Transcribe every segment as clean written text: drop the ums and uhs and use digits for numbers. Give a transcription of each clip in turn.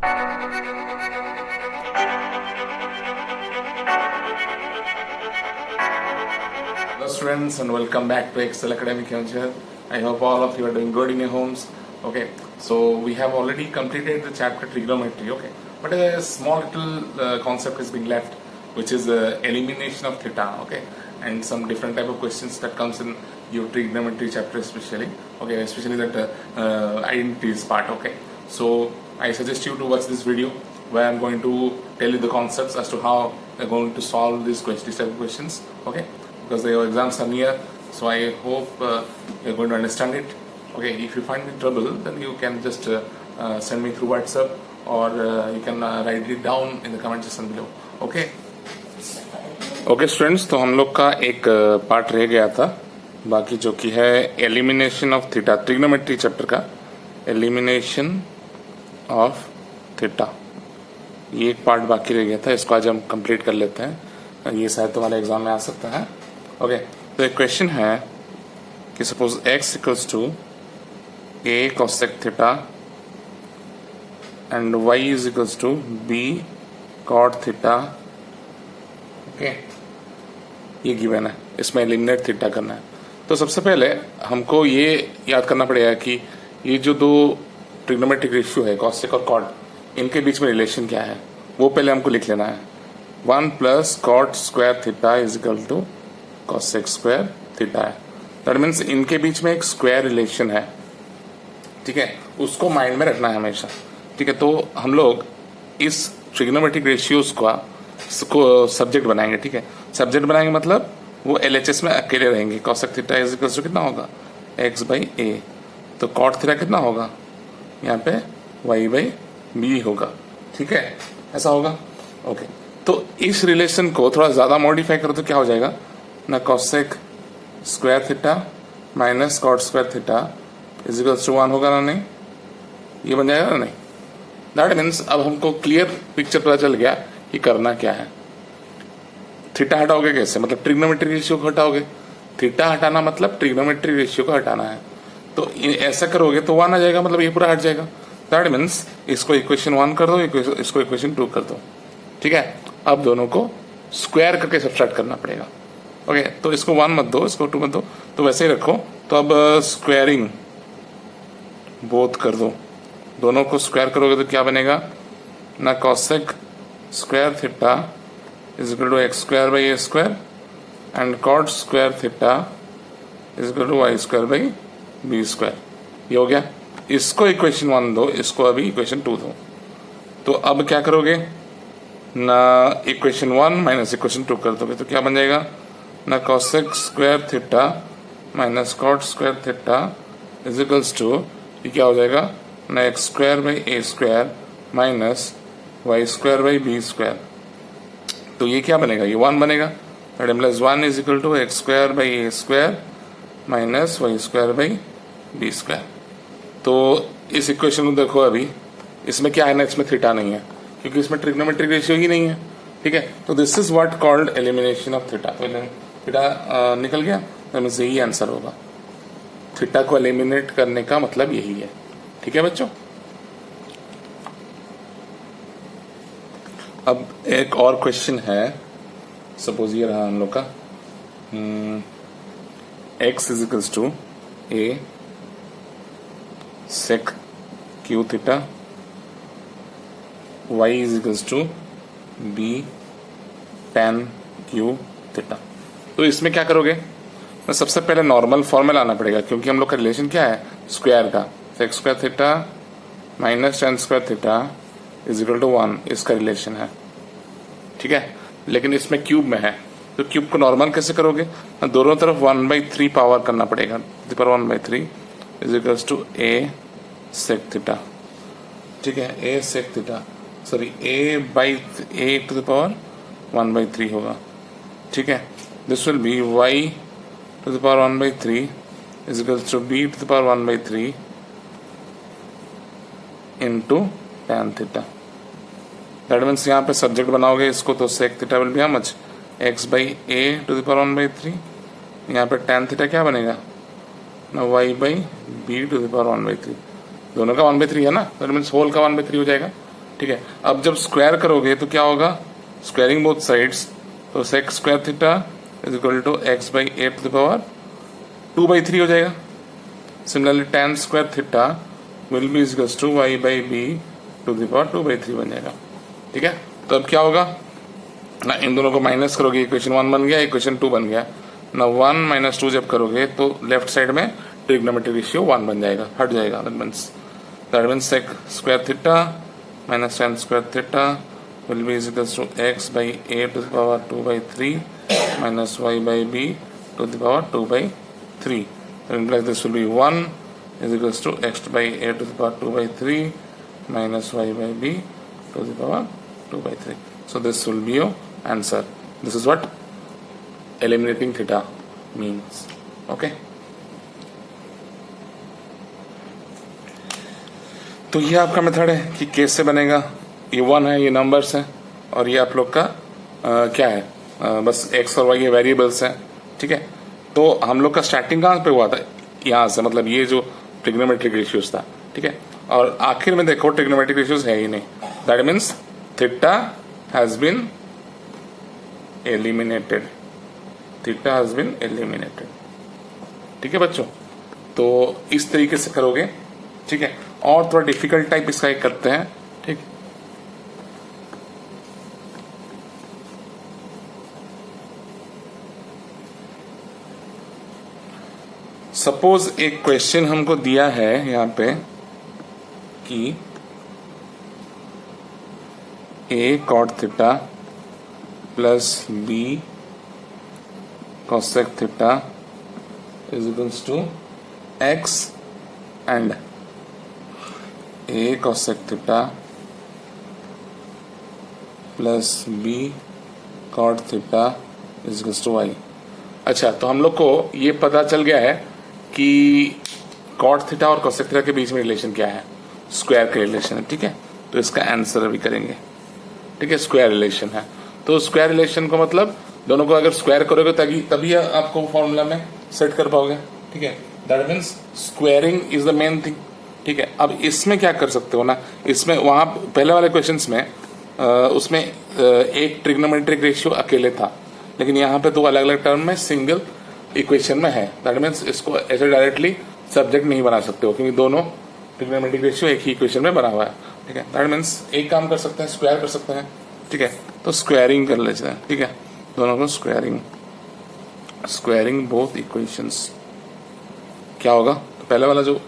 Hello students and welcome back to Excel Academic here. I hope all of you are doing good in your homes. Okay, so we have already completed the chapter trigonometry. Okay, but a small little concept is being left, which is elimination of theta. Okay, and some different type of questions that comes in your trigonometry chapter especially. Okay, especially that identities part. Okay, so I suggest you to watch this video where I'm going to tell you the concepts as to how we're going to solve these type of questions. Okay, because your exams are near, so I hope you're going to understand it. Okay, if you find it trouble, then you can just send me through WhatsApp, or you can write it down in the comment section below. Okay. Okay students, तो हम लोग का एक part रह गया था बाकी, जो कि है elimination of theta, trigonometry chapter का एलिमिनेशन ऑफ थीटा। ये एक पार्ट बाकी रह गया था, इसको आज हम कंप्लीट कर लेते हैं। ये शायद तुम्हारे एग्जाम में आ सकता है। ओके, तो एक क्वेश्चन है कि suppose x equals to a cosec theta and y is equals to b cot theta. Okay, ये गिवन है, इसमें एलिमिनेट थीटा करना है। तो सबसे पहले हमको ये याद करना पड़ेगा कि ये जो दो ट्रिग्नोमेट्रिक रेशियो है कॉसेक और कॉट, इनके बीच में रिलेशन क्या है वो पहले हमको लिख लेना है। 1 plus cot square theta is equal to cosec square theta है। दैट मीन्स इनके बीच में एक स्क्वायर रिलेशन है, ठीक है, उसको माइंड में रखना है हमेशा। ठीक है, तो हम लोग इस ट्रिग्नोमेट्रिक रेशियोज को सब्जेक्ट बनाएंगे। ठीक है, सब्जेक्ट बनाएंगे मतलब वो एलएचएस में अकेले रहेंगे। Cosec theta is equal to कितना होगा, x बाई ए। तो कॉट थीटा कितना होगा, यहाँ पे y बाई बी होगा। ठीक है, ऐसा होगा। ओके, तो इस रिलेशन को थोड़ा ज्यादा मॉडिफाई करो तो क्या हो जाएगा ना, cosec square theta minus cot square theta is equal to 1 होगा ना, नहीं ये बन जाएगा ना, नहीं। दैट मीन्स अब हमको क्लियर पिक्चर पता चल गया कि करना क्या है। थीटा हटाओगे कैसे, मतलब ट्रिग्नोमेट्रिक रेशियो को हटाओगे। थीटा हटाना मतलब ट्रिग्नोमेट्रिक रेशियो को हटाना है। तो ऐसा करोगे तो 1 आ जाएगा, मतलब ये पूरा हट जाएगा। दैट मीन्स इसको इक्वेशन 1 कर दो, इसको इक्वेशन 2 कर दो। ठीक है, अब दोनों को स्क्वायर करके सब्ट्रैक्ट करना पड़ेगा। ओके, तो इसको 1 मत दो, इसको 2 मत दो, तो वैसे ही रखो। तो अब स्क्वायरिंग बोथ कर दो, दोनों को स्क्वायर करोगे तो क्या बनेगा ना, cosec square theta is equal to x square by a square and cot square theta is equal to y square by b square. ये हो गया। इसको इक्वेशन 1 दो, इसको अभी इक्वेशन 2 दो। तो अब क्या करोगे ना, इक्वेशन 1 माइनस इक्वेशन 2 कर दोगे तो क्या बन जाएगा ना, cosec square theta minus cot square theta is equals to, ये क्या हो जाएगा ना, x square by a square minus Y square by b square. तो ये क्या बनेगा, ये 1 बनेगा। Plus 1 is equal to x square by a square minus Y square by b square. तो इस इक्वेशन को देखो, अभी इसमें क्या है ना, इसमें थीटा नहीं है क्योंकि इसमें ट्रिग्नोमेट्रिक रेशियो ही नहीं है। ठीक है, तो this is what called elimination of theta. Theta निकल गया, तो यही आंसर होगा। थीटा को एलिमिनेट करने का मतलब यही है। ठीक है बच्चों, अब एक और क्वेश्चन है। सपोज ये रहा हम लोग का, x is equals to a sec cube theta, y is equals to b tan cube theta. तो इसमें क्या करोगे, तो सबसे पहले नॉर्मल फॉर्म में लाना पड़ेगा क्योंकि हम लोग का रिलेशन क्या है, स्क्वायर का। Sec square theta minus tan square theta is equal to 1, इसका रिलेशन है। ठीक है, लेकिन इसमें क्यूब में है, तो क्यूब को नॉर्मल कैसे करोगे, दोनों तरफ 1/3 पावर करना पड़ेगा। 1/3 is equal to a sec theta. ठीक है, a sec theta, sorry a to the power 1/3 होगा। ठीक है, this will be y to the power 1/3 is equal to b to the power 1/3 into tan theta. That means यहाँ पे subject बनाओगे इसको, तो sec theta will be how much, x by a to the power 1/3। यहाँ पे tan theta क्या बनेगा ना, y by b to the power 1/3। दोनों का 1/3 है ना, दैट मीन्स होल का 1/3 हो जाएगा। ठीक है। अब जब स्क्वायर करोगे तो क्या होगा, स्क्वायरिंग बोथ साइड्स, तो sec square theta is equal to x by a to the power 2/3 हो जाएगा। Similarly tan square theta will be equals to y by b to the power 2/3 बन जाएगा। ठीक है। तो अब क्या होगा ना, इन दोनों को माइनस करोगे, इक्वेशन 1 बन गया, इक्वेशन 2 बन गया ना। 1 माइनस 2 जब करोगे तो लेफ्ट साइड में ट्रिग्नोमेट्रिक रेशियो 1 बन जाएगा, हट जाएगा। That means sec square theta minus tan square theta will be is equals to x by a to the power 2/3 minus y by b to the power 2/3. That implies this will be 1 is equals to x by a to the power 2/3 minus y by b to the power 2/3. So this will be your answer. This is what eliminating theta means. Okay. तो ये आपका method है कि कैसे बनेगा। ये 1 है, ये नंबर्स हैं, और ये आप लोग का क्या है, बस x और y ये वेरिएबल्स हैं। ठीक है। तो हम लोग का स्टार्टिंग कहाँ पे हुआ था, यहाँ से, मतलब ये जो ट्रिग्नोमेट्रिक रेशियोज था। ठीक है। और आखिर में देखो ट्रिग्नोमेट्रिक रेशियोज है ही नहीं। That means theta has been eliminated, theta has been eliminated. ठीक है बच्चों, तो इस तरीके से करोगे। ठीक है। और थोड़ा डिफिकल्ट टाइप इसका एक करते हैं। ठीक, सपोज एक क्वेश्चन हमको दिया है यहां पे कि a cot theta plus b cosec theta is equals to x and a cosec theta plus b cot theta is equals to y। अच्छा, तो हम लोग को ये पता चल गया है कि कॉट थीटा और कोसेक थीटा के बीच में रिलेशन क्या है, स्क्वायर का रिलेशन है। ठीक है। तो इसका आंसर अभी करेंगे। ठीक है। स्क्वायर रिलेशन है, तो स्क्वायर रिलेशन को मतलब दोनों को अगर स्क्वायर करोगे तभी आपको फॉर्मूला में सेट कर पाओगे। ठीक है। That means squaring is the main thing. ठीक है। अब इसमें क्या कर सकते हो ना, इसमें वहां पहले वाले क्वेश्चंस में उसमें एक ट्रिग्नोमेट्रिक रेशियो अकेले था, लेकिन यहाँ पे दो अलग अलग टर्म में सिंगल इक्वेशन में है। दैट मीन्स इसको ऐसे डायरेक्टली सब्जेक्ट नहीं बना सकते हो, क्योंकि दोनों ट्रिग्नोमेट्रिक रेशियो एक ही इक्वेशन में बना हुआ है। ठीक है। दैट मीन्स एक काम कर सकते हैं, स्क्वायर कर सकते हैं। ठीक है। तो स्क्वायरिंग कर लेते हैं। ठीक है। दोनों को स्क्वायरिंग बोथ इक्वेशंस क्या होगा, तो पहले वाला जो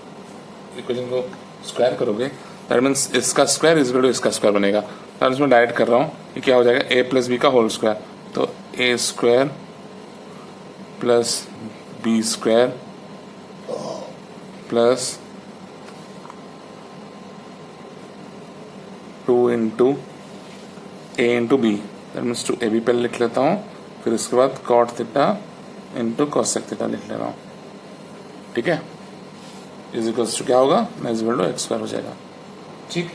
इक्वेशन को स्क्वायर करोगे दैट मीन्स इसका स्क्वायर इज इक्वल टू इसका स्क्वायर बनेगा। दैट मीन्स मैं डायरेक्ट कर रहा हूँ कि क्या हो जाएगा, a प्लस बी का होल स्क्वायर, तो a square plus B square plus 2 into a into b. That means 2ab पहले लिख लेता हूँ, फिर उसके बाद cot theta into cosec theta लिख ले रहा हूँ। ठीक है। इज इक्वल्स टू क्या होगा, is equal to x square हो जाएगा। ठीक।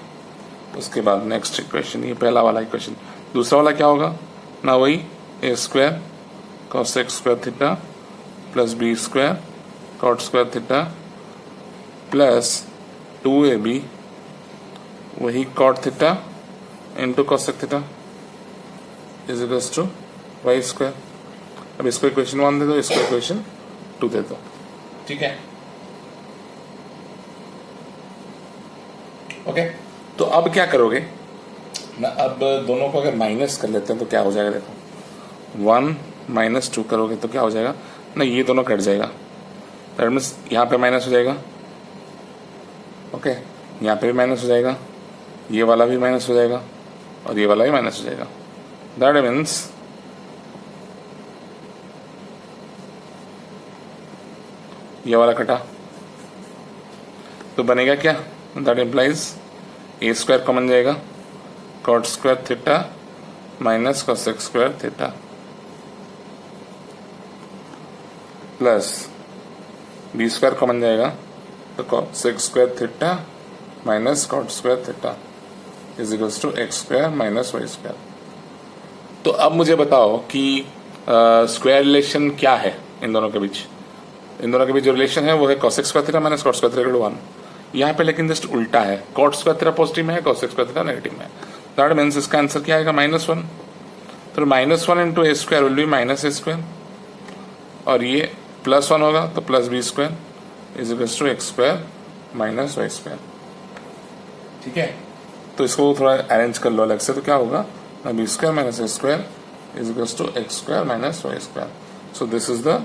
उसके बाद नेक्स्ट इक्वेशन, ये पहला वाला इक्वेशन। दूसरा वाला क्या होगा ना, वही a square cosec square theta plus B square cot square theta plus 2ab वही cot theta into cosec theta is equals to y square. अब इसको इक्वेशन 1 दे दो, इसको इक्वेशन 2 दे दो। ठीक है। ओके। तो अब क्या करोगे ना, अब दोनों को अगर माइनस कर लेते हैं तो क्या हो जाएगा, देखो 1 माइनस 2 करोगे तो क्या हो जाएगा ना, ये दोनों कट जाएगा। दैट मीन्स यहाँ पे माइनस हो जाएगा। ओके। यहाँ पे भी माइनस हो जाएगा, ये वाला भी माइनस हो जाएगा, और ये वाला भी माइनस हो जाएगा। दैट मीन्स ये वाला कटा, तो बनेगा क्या, that implies a square common जाएगा, cot square theta minus cosec square theta plus B square common जाएगा, तो cosec square theta minus cot square theta is equals to x square minus Y square. तो अब मुझे बताओ कि square relation क्या है इन दोनों के बीच। इन दोनों के बीच जो रिलेशन है वो है cosec square theta minus cot square theta 1। यहाँ पे लेकिन जस्ट उल्टा है, कॉट स्क्वायर थीटा पॉजिटिव में है, कॉसेक स्क्वायर थीटा नेगेटिव में है। दैट मीन्स इसका आंसर क्या आएगा, -1। तो -1 into a square will be minus a square, और ये +1 होगा तो plus B square is equals to x square minus Y square. ठीक है, तो इसको थोड़ा अरेंज कर लो अलग से, तो क्या होगा, b square minus a square is equals to x square minus Y square. So this is the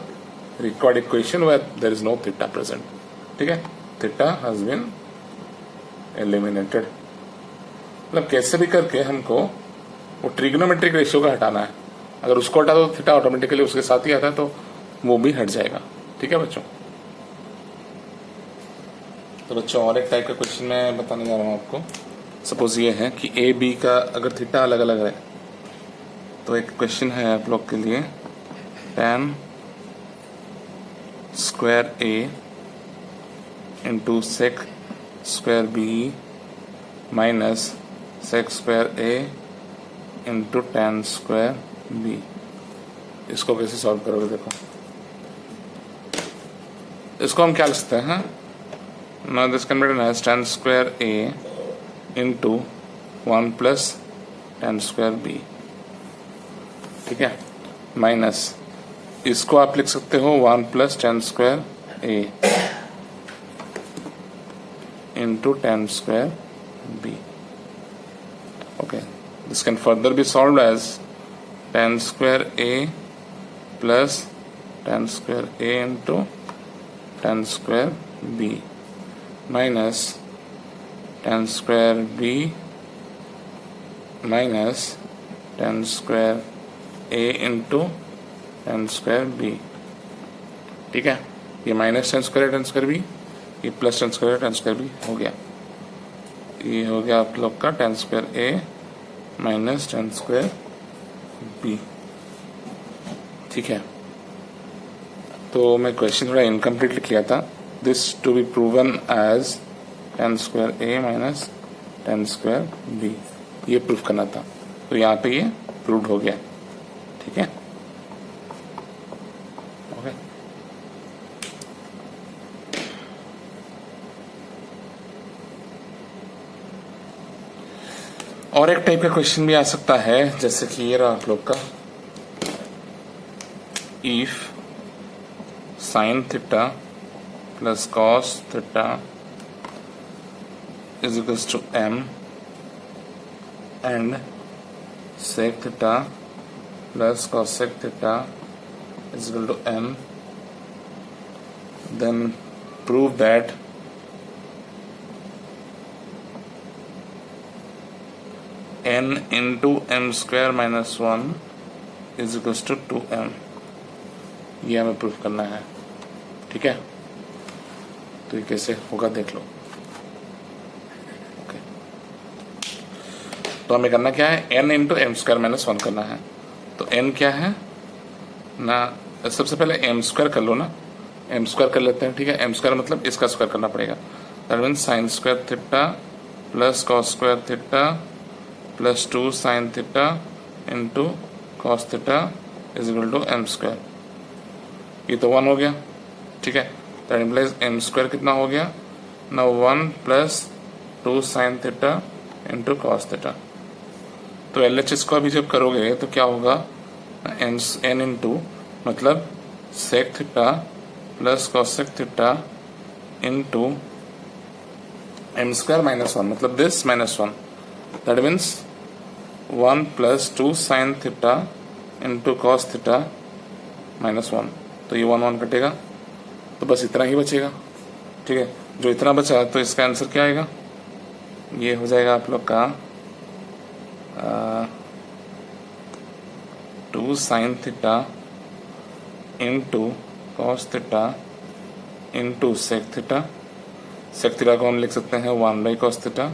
required equation where there is no theta present. ठीक है, थीटा हैज बीन एलिमिनेटेड। मतलब कैसे भी करके हमको वो ट्रिग्नोमेट्रिक रेशियो का हटाना है। अगर उसको हटा दो तो थीटा ऑटोमेटिकली उसके साथ ही आता है, तो वो भी हट जाएगा। ठीक है बच्चों, तो बच्चों और एक टाइप का क्वेश्चन मैं बताने जा रहा हूँ आपको। सपोज ये है कि ए बी का अगर थीटा अलग अलग है, तो एक क्वेश्चन है आप लोग के लिए, tan square A into sec square B minus sec square A into tan square B. इसको कैसे सॉल्व करोगे, देखो इसको हम क्या लिख सकते हैं, now this can be written as tan square a into 1 plus tan square b। ठीक है, माइनस इसको आप लिख सकते हो 1 plus tan square a into tan square b। okay, this can further be solved as tan square a plus tan square a into tan square b minus tan square b minus tan square a into tan square b। ठीक है, ये minus tan square tan square b, ये plus tan square tan square b हो गया। ये हो गया आप लोग का tan square a minus tan square b। ठीक है, तो मैं क्वेश्चन थोड़ा इनकम्प्लीट लिख लिया था। This to be proven as tan square a minus tan square b, ये प्रूफ करना था। तो यहाँ पे ये प्रूव्ड हो गया। ठीक है, ओके। और एक टाइप का क्वेश्चन भी आ सकता है, जैसे कि ये रहा आप लोग का, if sin theta plus cos theta is equals to m and sec theta plus cosec theta is equal to m, then prove that n into m square minus 1 is equals to 2m। ये हमें proof करना है। ठीक है, तो ये कैसे होगा देख लो। ओके, तो हमें करना क्या है, n into m square minus 1 करना है। तो n क्या है ना, सबसे पहले m स्क्वायर कर लो ना, m स्क्वायर कर लेते हैं। ठीक है, m स्क्वायर मतलब इसका स्क्वायर करना पड़ेगा। That means sine square theta plus cos square theta plus 2 sine theta into cos theta is equal to m square. ये तो 1 हो गया। ठीक है, दैट इम्प्लाइज m स्क्वायर कितना हो गया ना, 1 plus 2 sine theta into cos theta. तो LHS को अभी जब करोगे तो क्या होगा, n इंटू मतलब sec theta plus cosec theta into m square minus 1, मतलब this minus 1। That means 1 plus 2 sine theta into cos theta minus 1। तो ये 1 1 कटेगा, तो बस इतना ही बचेगा। ठीक है, जो इतना बचा तो इसका आंसर क्या आएगा, ये हो जाएगा आप लोग का 2 sine theta into cos theta into sec theta. Sec theta को हम लिख सकते हैं 1 by cos theta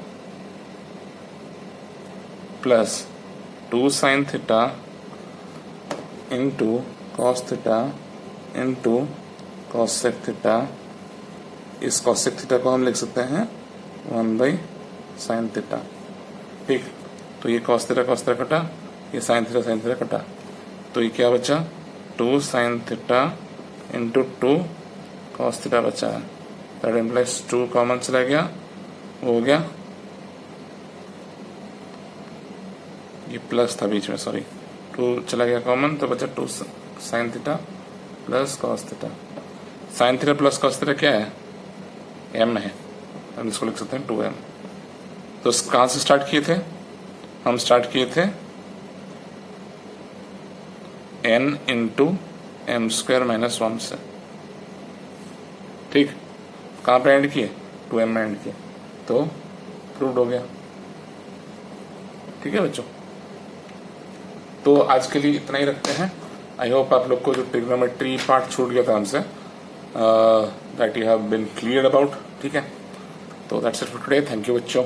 plus 2 sine theta into cos theta into cosec theta. इस कॉसेक थीटा को हम लिख सकते हैं 1 बाई साइन थीटा। ठीक, तो ये कॉस थीटा कटा, ये साइन थीटा कटा, तो ये क्या बचा 2 sine theta into 2 cos theta बचा है। दैट इम्प्लाइज 2 कॉमन चला गया, वो हो गया, ये प्लस था बीच में, सॉरी 2 चला गया कॉमन, तो बचा 2 sine theta plus cos theta. Sine theta plus cos theta क्या है, m है, हम इसको लिख सकते हैं 2m। तो कहाँ से स्टार्ट किए थे, हम स्टार्ट किए थे n into m square minus 1 से, ठीक। कहाँ पे एंड किए, 2m में एंड किए, तो प्रूव्ड हो गया। ठीक है बच्चों, तो आज के लिए इतना ही रखते हैं। आई होप आप लोग को जो ट्रिग्नोमेट्री पार्ट छूट गया था हमसे, that you have been clear about. ठीक है, तो that's it for today. Thank you बच्चों।